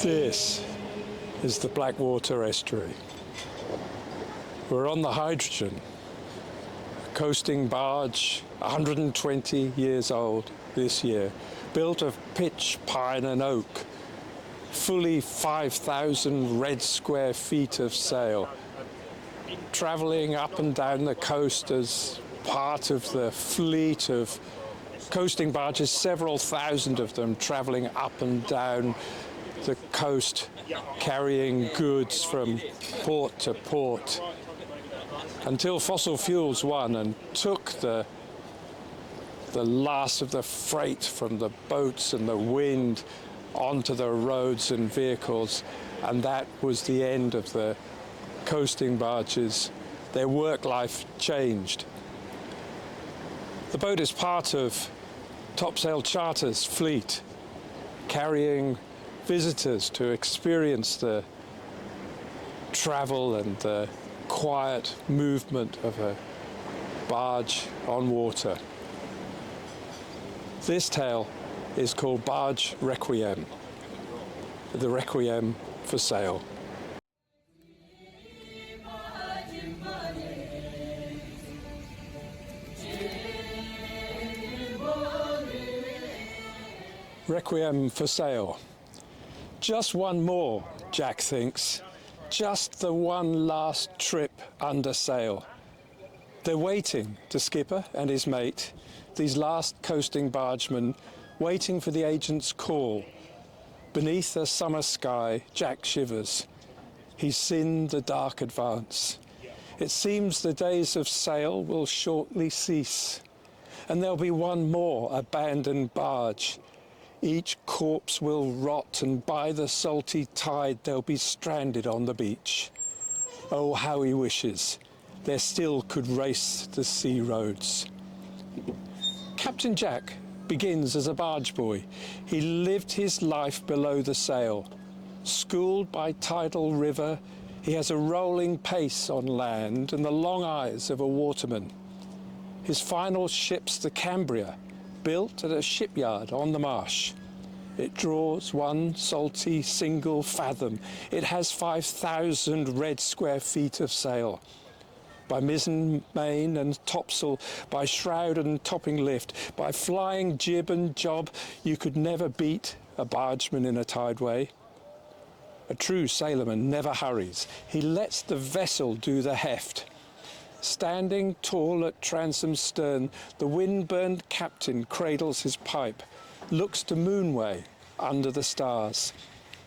This is the Blackwater Estuary. We're on the Hydrogen, a coasting barge, 120 years old this year, built of pitch, pine and oak, fully 5,000 red square feet of sail, travelling up and down the coast as part of the fleet of coasting barges, several thousand of them travelling up and down the coast, carrying goods from port to port, until fossil fuels won and took the last of the freight from the boats and the wind onto the roads and vehicles, and that was the end of the coasting barges. Their work life changed. The boat is part of Topsail Charters fleet, carrying visitors to experience the travel and the quiet movement of a barge on water. This tale is called Barge Requiem, the Requiem for sail. Requiem for sail. Just one more, Jack thinks. Just the one last trip under sail. They're waiting, the skipper and his mate, these last coasting bargemen, waiting for the agent's call. Beneath a summer sky, Jack shivers. He's seen the dark advance. It seems the days of sail will shortly cease, and there'll be one more abandoned barge. Each corpse will rot, and by the salty tide they'll be stranded on the beach. Oh, how he wishes there still could race the sea roads. Captain Jack begins as a barge boy. He lived his life below the sail. Schooled by tidal river, he has a rolling pace on land and the long eyes of a waterman. His final ship's the Cambria, built at a shipyard on the marsh. It draws one salty single fathom. It has 5,000 red square feet of sail. By mizzen, main and topsail, by shroud and topping lift, by flying jib and job, you could never beat a bargeman in a tideway. A true sailorman never hurries. He lets the vessel do the heft. Standing tall at transom's stern, the wind-burned captain cradles his pipe, looks to moonway under the stars.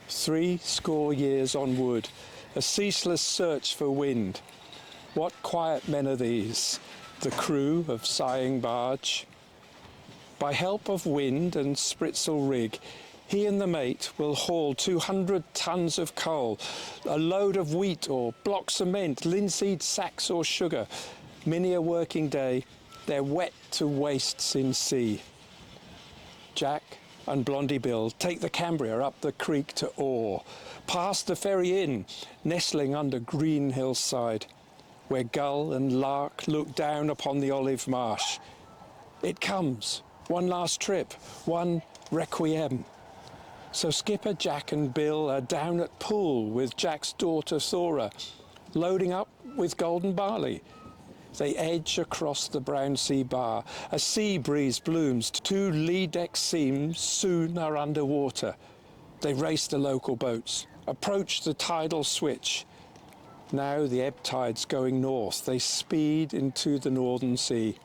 70 years on wood, a ceaseless search for wind. What quiet men are these, the crew of sighing barge? By help of wind and spritsail rig, he and the mate will haul 200 tons of coal, a load of wheat or block cement, linseed sacks or sugar. Many a working day, they're wet to waists in sea. Jack and Blondie Bill take the Cambria up the creek to Oare, past the ferry inn, nestling under green hillside, where gull and lark look down upon the olive marsh. It comes, one last trip, one requiem. So Skipper Jack and Bill are down at Poole with Jack's daughter Thora, loading up with golden barley. They edge across the brown sea bar. A sea breeze blooms. 2 lee deck seams soon are under water. They race the local boats, approach the tidal switch. Now the ebb tide's going north. They speed into the northern sea.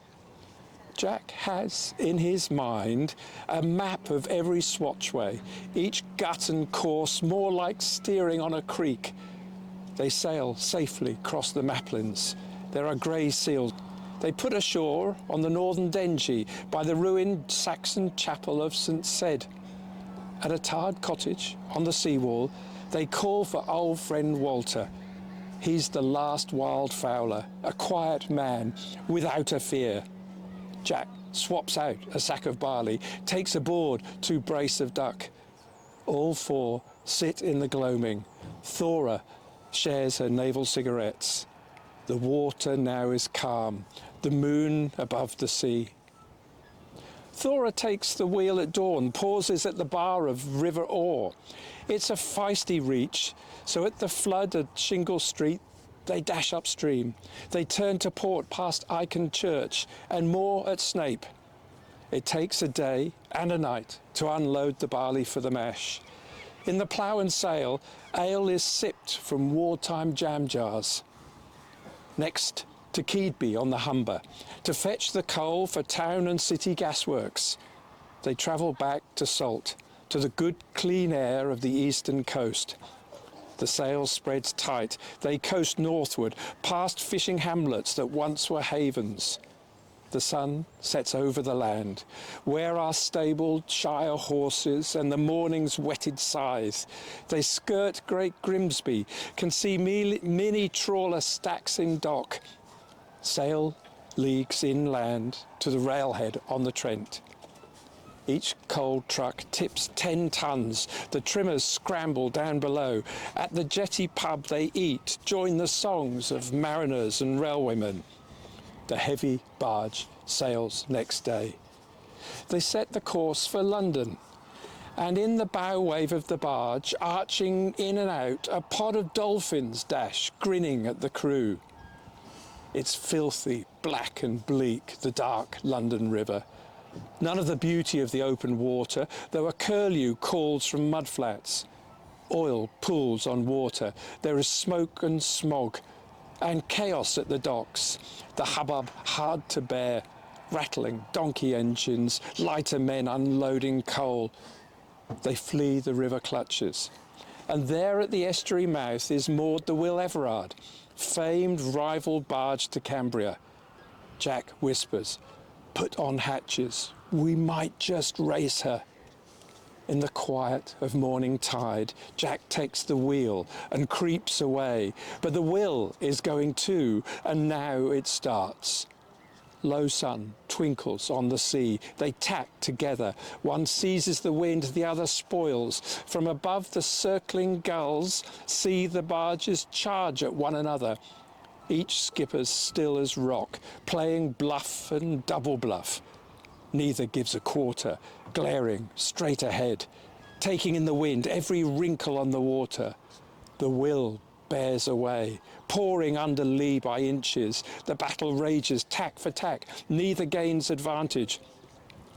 Jack has in his mind a map of every swatchway, each gut and course more like steering on a creek. They sail safely across the maplins. There are grey seals. They put ashore on the northern Dengie by the ruined Saxon chapel of St. Ced. At a tarred cottage on the seawall, they call for old friend Walter. He's the last wild fowler, a quiet man without a fear. Jack swaps out a sack of barley, takes aboard 2 brace of duck. All 4 sit in the gloaming. Thora shares her naval cigarettes. The water now is calm, the moon above the sea. Thora takes the wheel at dawn, pauses at the bar of River Orr. It's a feisty reach, so at the flood at Shingle Street, they dash upstream. They turn to port past Icon Church and more at Snape. It takes a day and a night to unload the barley for the mash. In the plough and sail, ale is sipped from wartime jam jars. Next to Keedby on the Humber, to fetch the coal for town and city gasworks. They travel back to Salt, to the good clean air of the eastern coast. The sail spreads tight. They coast northward, past fishing hamlets that once were havens. The sun sets over the land, where are stabled shire horses and the morning's whetted scythe. They skirt Great Grimsby, can see mini trawler stacks in dock. Sail leagues inland to the railhead on the Trent. Each coal truck tips 10 tons. The trimmers scramble down below. At the jetty pub they eat, join the songs of mariners and railwaymen. The heavy barge sails next day. They set the course for London, and in the bow wave of the barge, arching in and out, a pod of dolphins dash, grinning at the crew. It's filthy, black and bleak, the dark London River. None of the beauty of the open water, though a curlew calls from mudflats. Oil pools on water. There is smoke and smog, and chaos at the docks. The hubbub hard to bear. Rattling donkey engines, lighter men unloading coal. They flee the river clutches. And there at the estuary mouth is moored the Will Everard, famed rival barge to Cambria. Jack whispers, "Put on hatches, we might just race her." In the quiet of morning tide, Jack takes the wheel and creeps away. But the Will is going too, and now it starts. Low sun twinkles on the sea. They tack together. One seizes the wind, the other spoils. From above the circling gulls, see the barges charge at one another. Each skipper's still as rock, playing bluff and double bluff. Neither gives a quarter, glaring straight ahead, taking in the wind, every wrinkle on the water. The Will bears away, pouring under lee by inches. The battle rages, tack for tack. Neither gains advantage.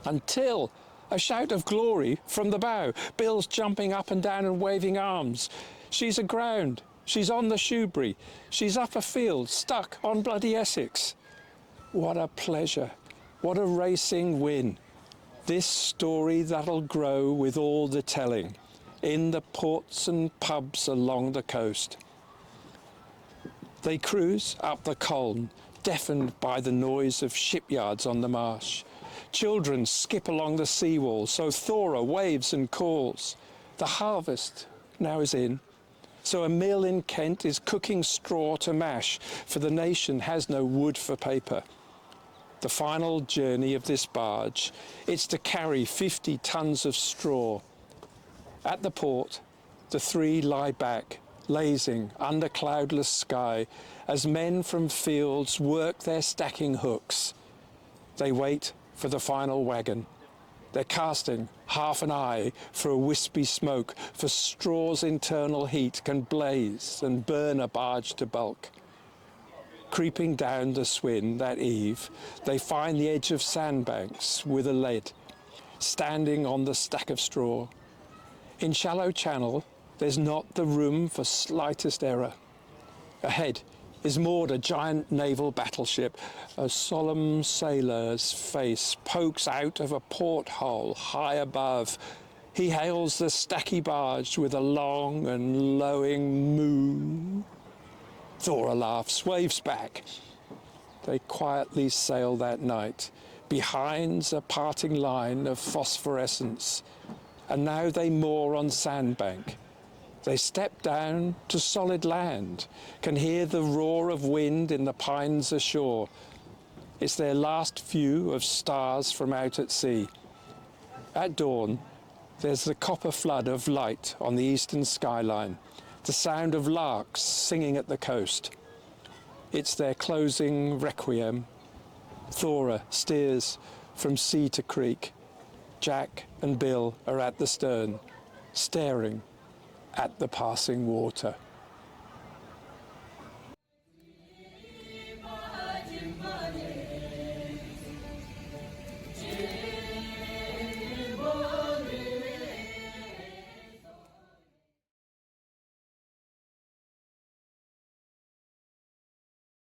Until a shout of glory from the bow. Bill's jumping up and down and waving arms. She's aground. She's on the Shoebury. She's up afield, stuck on bloody Essex. What a pleasure. What a racing win. This story that'll grow with all the telling in the ports and pubs along the coast. They cruise up the Colne, deafened by the noise of shipyards on the marsh. Children skip along the seawall, so Thora waves and calls. The harvest now is in, so a mill in Kent is cooking straw to mash, for the nation has no wood for paper. The final journey of this barge, it's to carry 50 tons of straw. At the port, the three lie back, lazing under cloudless sky, as men from fields work their stacking hooks. They wait for the final wagon. They're casting half an eye for a wispy smoke, for straw's internal heat can blaze and burn a barge to bulk. Creeping down the Swin that eve, they find the edge of sandbanks with a lead, standing on the stack of straw. In shallow channel, there's not the room for slightest error. Ahead is moored a giant naval battleship. A solemn sailor's face pokes out of a porthole high above. He hails the stacky barge with a long and lowing moo. Thora laughs, waves back. They quietly sail that night, behind a parting line of phosphorescence. And now they moor on sandbank. They step down to solid land, can hear the roar of wind in the pines ashore. It's their last view of stars from out at sea. At dawn, there's the copper flood of light on the eastern skyline, the sound of larks singing at the coast. It's their closing requiem. Thora steers from sea to creek. Jack and Bill are at the stern, staring at the passing water.